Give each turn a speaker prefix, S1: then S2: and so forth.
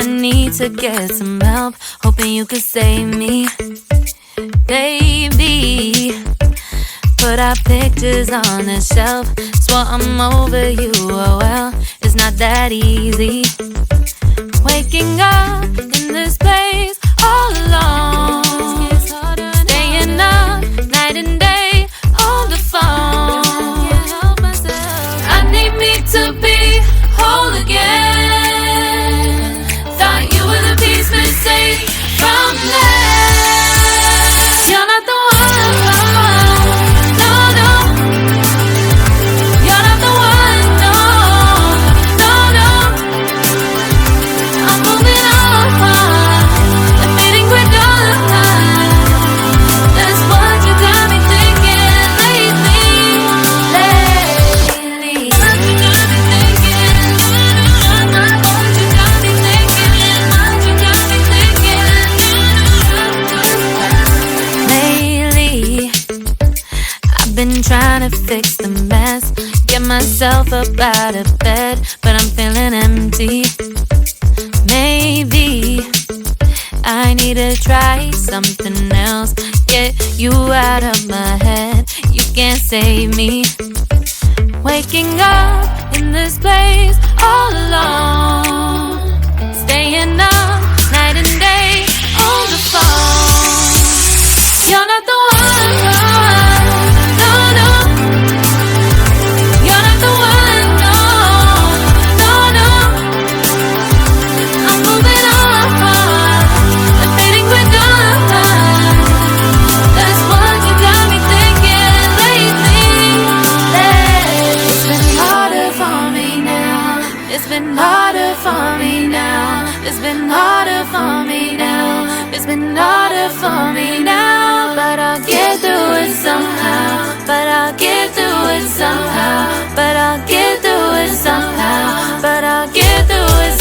S1: I need to get some help, hoping you could save me. Baby, put our pictures on the shelf. Swore I'm over you, oh well, it's not that easy. Waking up in this place all alone, staying up night and day on the phone. I need me to be whole again. Thought you were the piece missing from left. You're not the one, no, no. You're not the one, no, no, no. I'm moving on, admitting we're done. That's what you got me thinking lately. What you got me thinking. What you got me thinking. What you got me thinking. Lately, I've been trying to fix the mess, get myself up out of bed, but I'm feeling empty. Maybe I need to try something else, get you out of my head. You can't save me. Waking up in this place all alone, staying up night and day on the phone. You're not the one, no, no. You're not the one, no, no, no. I'm moving on, admitting we're done. That's what you got me thinking lately. It's been harder for me now. It's been harder for me now. It's been harder for me now. It's been harder for me now. But I'll get through it somehow. But I'll get through it somehow. But I'll get through it somehow. But I'll get through it